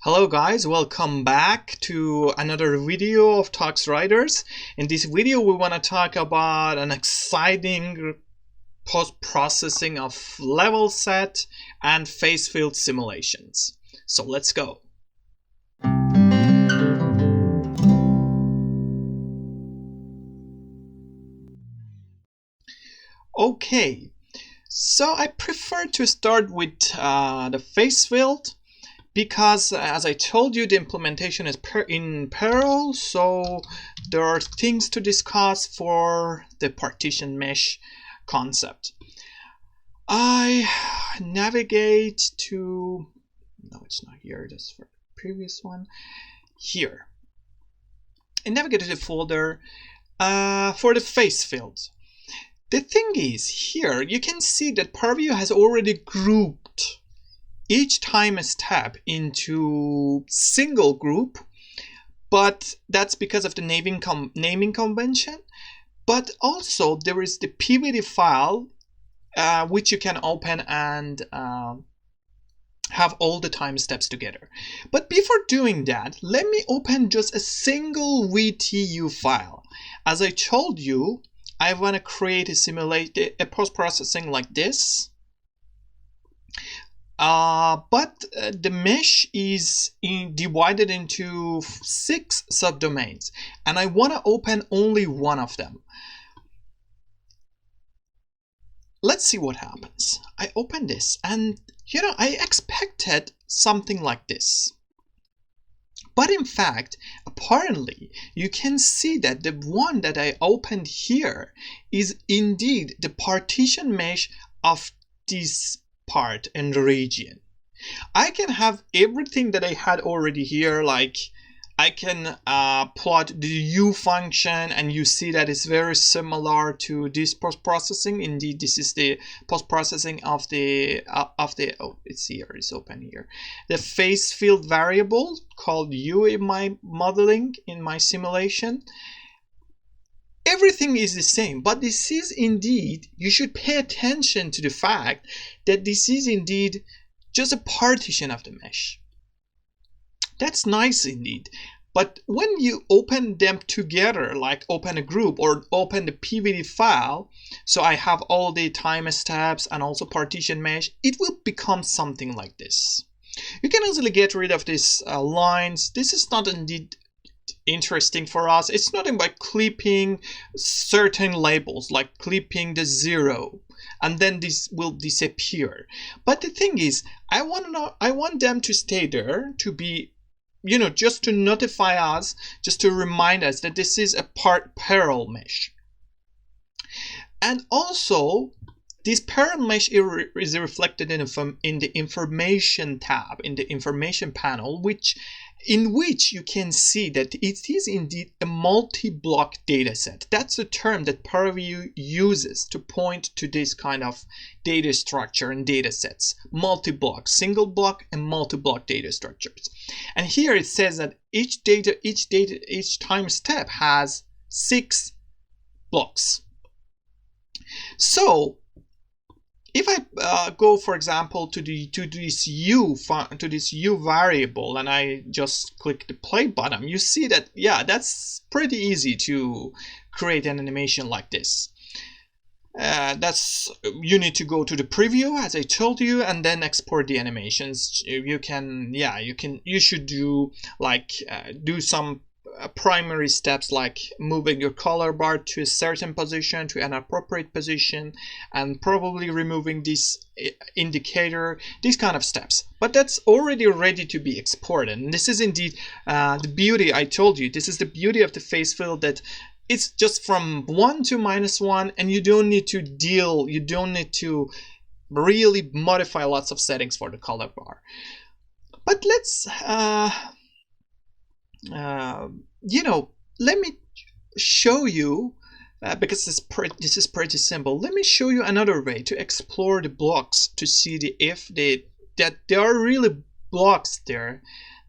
Hello guys, welcome back to another video of Talks Writers. In this video we want to talk about an exciting post-processing of level set and phase field simulations. So let's go. Okay, so I prefer to start with the phase field, because as I told you, the implementation is in parallel, so there are things to discuss for the partition mesh concept. I navigate to, no, it's not here, that's for the previous one, here. I navigate to the folder for the phase field. The thing is, here you can see that ParaView has already grouped each time step into single group, but that's because of the naming convention. But also there is the PVD file which you can open and have all the time steps together. But before doing that, let me open just a single VTU file. As I told you, I want to create a post-processing like this. But the mesh is divided into 6 subdomains, and I want to open only one of them. Let's see what happens. I open this, and I expected something like this. But in fact, apparently, you can see that the one that I opened here is indeed the partition mesh of this part and region. I can have everything that I had already here, like I can plot the U function, and you see that it's very similar to this post-processing. Indeed, this is the post-processing of the oh, it's here, it's open here, the phase field variable called U in my modeling, in my simulation. Everything is the same, but this is indeed, you should pay attention to the fact that this is indeed just a partition of the mesh. That's nice indeed. But when you open them together, like open a group or open the PVD file, so I have all the time steps and also partition mesh, it will become something like this. You can easily get rid of these lines. This is not indeed interesting for us. It's nothing but clipping certain labels, like clipping the 0, and then this will disappear. But the thing is, I want them to stay there, to be, just to notify us, just to remind us that this is a parallel mesh. And also, this parallel mesh is reflected in the information tab, in the information panel, in which you can see that it is indeed a multi-block dataset. That's the term that ParaView uses to point to this kind of data structure and datasets. Multi-block, single block, and multi-block data structures. And here it says that each time step has 6 blocks. So if I go, for example, to this U variable, and I just click the play button, you see that, yeah, that's pretty easy to create an animation like this. You need to go to the preview, as I told you, and then export the animations. You should do like do some primary steps, like moving your color bar to a certain position, to an appropriate position, and probably removing this indicator, these kind of steps. But that's already ready to be exported. And this is indeed the beauty. I told you, this is the beauty of the phase field, that it's just from 1 to -1, and you don't need to really modify lots of settings for the color bar. But let's let me show you, because this is pretty simple. Let me show you another way to explore the blocks, to see that there are really blocks there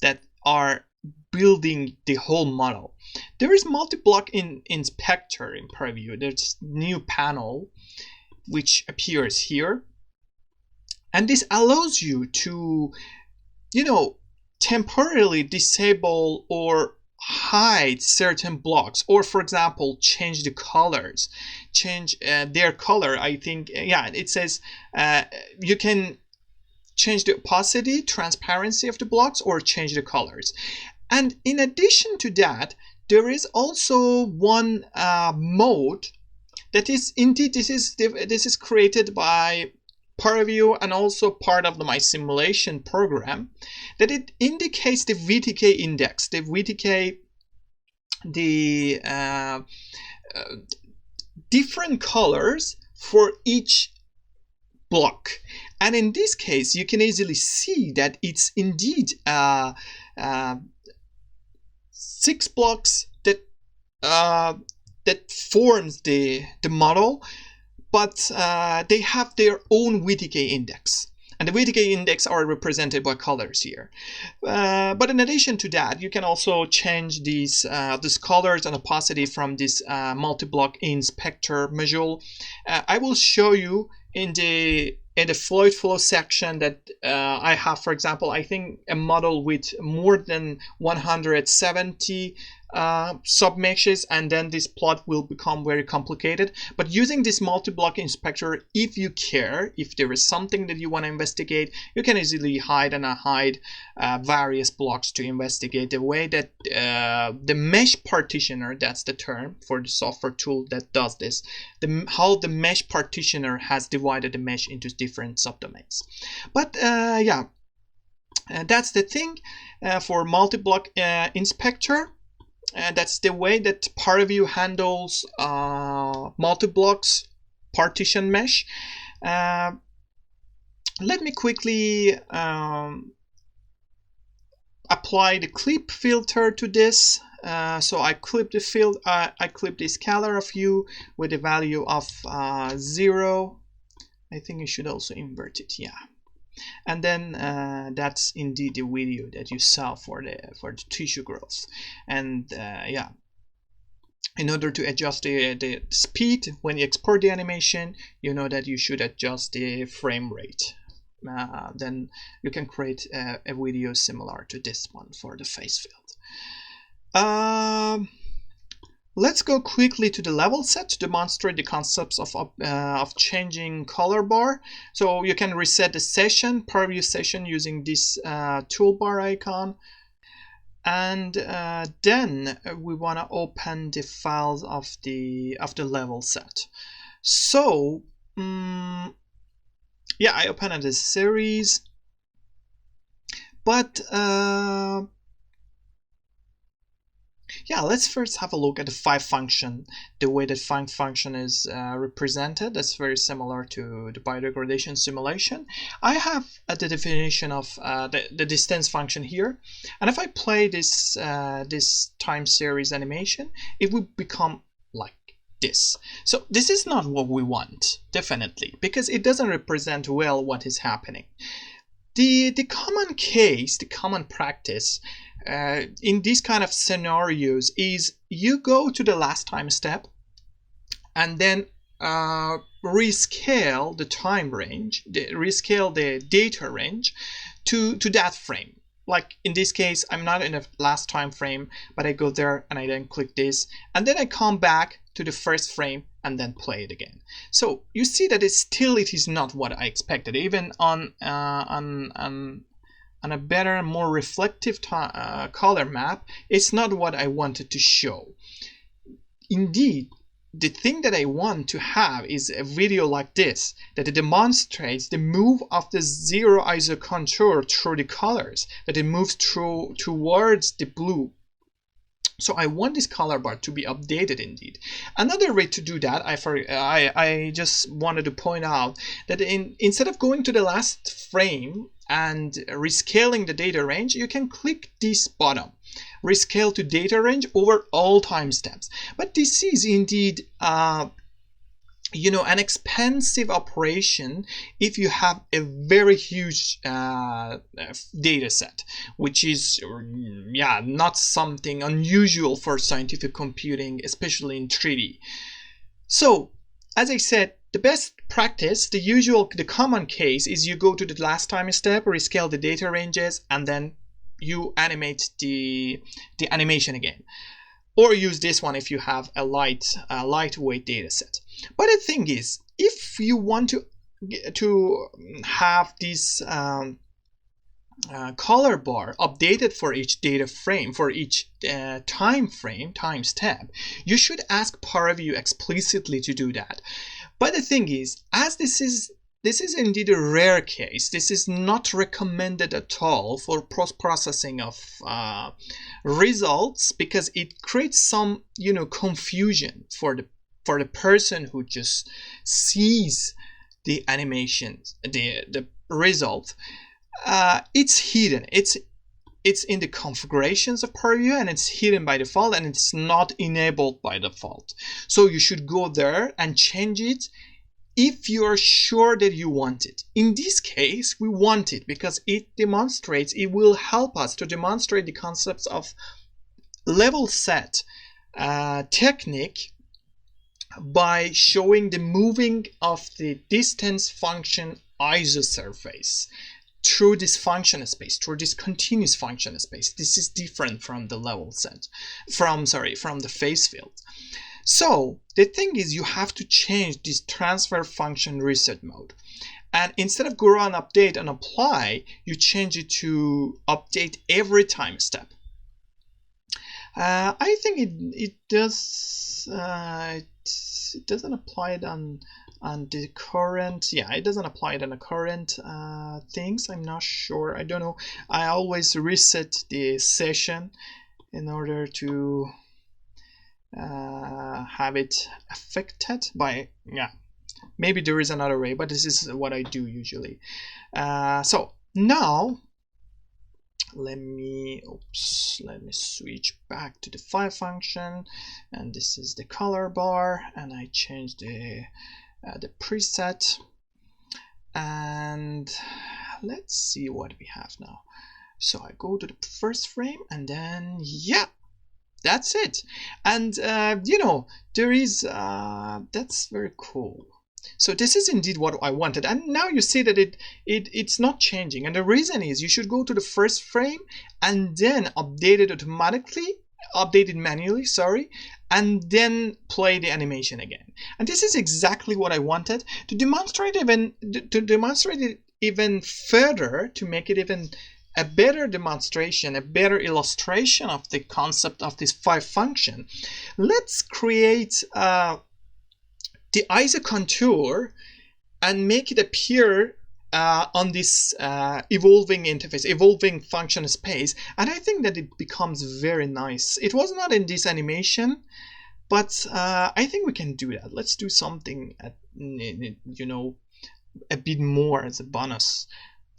that are building the whole model. There is multi-block inspector in ParaView. There's new panel which appears here, and this allows you to temporarily disable or hide certain blocks, or for example change the colors, change their color. I think yeah, it says you can change the opacity, transparency of the blocks, or change the colors. And in addition to that, there is also one mode that is indeed this is created by ParaView and also part of my simulation program, that it indicates the VTK index, the VTK, the different colors for each block. And in this case, you can easily see that it's indeed 6 blocks that that forms the model, but they have their own VTK index. And the VTK index are represented by colors here. But in addition to that, you can also change these colors and opacity from this multi-block inspector module. I will show you in the fluid flow section that I have, for example, I think a model with more than 170 submeshes, and then this plot will become very complicated. But using this multi-block inspector, if you care, if there is something that you want to investigate, you can easily hide and unhide various blocks to investigate the way that the mesh partitioner, that's the term for the software tool that does this, how the mesh partitioner has divided the mesh into different subdomains. But yeah, that's the thing for multi-block inspector. That's the way that ParaView handles multi-blocks partition mesh. Let me quickly apply the clip filter to this. So I clip the field, I clip the scalar of u with a value of 0. I think you should also invert it, yeah. And then that's indeed the video that you saw for the tissue growth. And yeah, in order to adjust the speed when you export the animation, you know that you should adjust the frame rate. Then you can create a video similar to this one for the face field. Let's go quickly to the level set to demonstrate the concepts of changing color bar. So you can reset the session, ParaView session, using this toolbar icon. And then we want to open the files of the level set. So yeah, I opened a series, but yeah, let's first have a look at the five function, the way that five function is represented. That's very similar to the biodegradation simulation. I have the definition of the distance function here, and if I play this this time series animation, it would become like this. So this is not what we want, definitely, because it doesn't represent well what is happening. The common case, the common practice in these kind of scenarios is you go to the last time step and then rescale the time range, rescale the data range to that frame. Like in this case, I'm not in the last time frame, but I go there and I then click this, and then I come back to the first frame and then play it again. So you see that it is not what I expected. Even on a better, more reflective color map, it's not what I wanted to show. Indeed, the thing that I want to have is a video like this, that it demonstrates the move of the zero ISO contour through the colors, that it moves towards the blue. So I want this color bar to be updated indeed. Another way to do that, I just wanted to point out that instead of going to the last frame and rescaling the data range, you can click this button, rescale to data range over all time steps. But this is indeed you know, an expensive operation if you have a very huge data set, which is yeah, not something unusual for scientific computing, especially in 3D. So as I said, the best practice, the common case is you go to the last time step, rescale the data ranges, and then you animate the animation again, or use this one if you have a lightweight data set. But the thing is, if you want to have this color bar updated for each data frame, for each time step, you should ask ParaView explicitly to do that. But the thing is, as this is indeed a rare case, this is not recommended at all for post-processing of results, because it creates some confusion for the person who just sees the animations, the result. It's hidden. It's in the configurations of ParaView, and it's hidden by default, and it's not enabled by default. So you should go there and change it if you are sure that you want it. In this case, we want it because it will help us to demonstrate the concepts of level set technique by showing the moving of the distance function isosurface through this function space, through this continuous function space. This is different from the level set, from the phase field. So the thing is, you have to change this transfer function reset mode. And instead of go run update and apply, you change it to update every time step. I think it does. It doesn't apply it on the current. Yeah, it doesn't apply it on the current things. I'm not sure. I don't know. I always reset the session in order to have it affected by. Yeah, maybe there is another way, but this is what I do usually. So now let me switch back to the file function, and this is the color bar, and I change the preset, and let's see what we have now. So I go to the first frame, and then yeah, that's it. And there is that's very cool. So this is indeed what I wanted, and now you see that it's not changing, and the reason is you should go to the first frame and then update it manually, and then play the animation again. And this is exactly what I wanted to demonstrate it even further, to make it even a better demonstration, a better illustration of the concept of this 5 function. Let's create the ISO contour and make it appear on this evolving interface, evolving function space, and I think that it becomes very nice. It was not in this animation, but I think we can do that. Let's do something a bit more as a bonus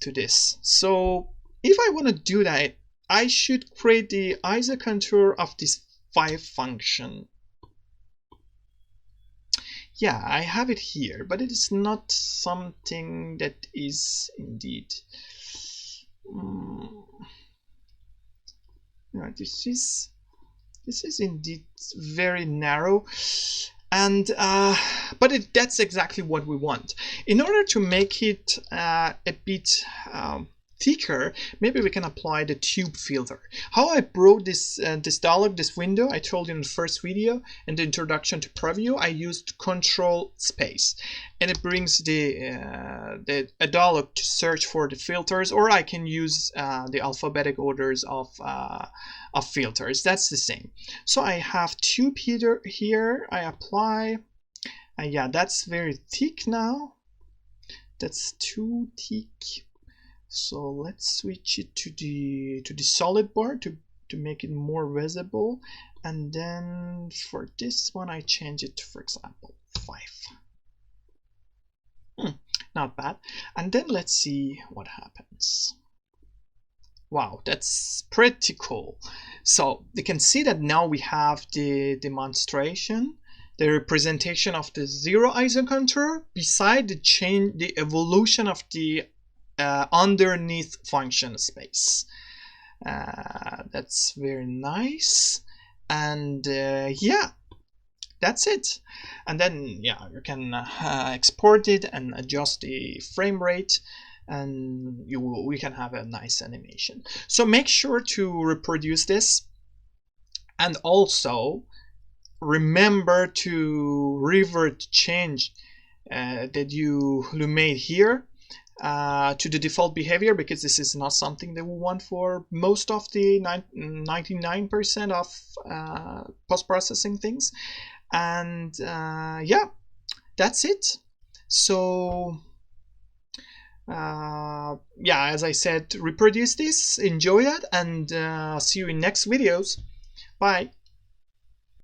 to this. So if I want to do that, I should create the ISO contour of this 5 function. Yeah, I have it here, but it is not something that is indeed. This is indeed very narrow, and but that's exactly what we want. In order to make it a bit thicker, maybe we can apply the tube filter. How I brought this dialog, this window, I told you in the first video in the introduction to ParaView, I used control space, and it brings the dialog to search for the filters, or I can use the alphabetic orders of filters. That's the same. So I have tube here. I apply. Yeah, that's very thick now. That's too thick. So let's switch it to the solid bar to make it more visible, and then for this one I change it to, for example, 5. Not bad. And then let's see what happens. Wow, that's pretty cool. So you can see that now we have the demonstration, the representation of the 0 ISO contour beside the evolution of the underneath function space. That's very nice, and yeah, that's it. And then yeah, you can export it and adjust the frame rate and we can have a nice animation. So make sure to reproduce this, and also remember to revert change that you made here to the default behavior, because this is not something that we want for most of the 99% of post-processing things. And yeah, that's it. So yeah, as I said, reproduce this, enjoy that, and see you in next videos. Bye.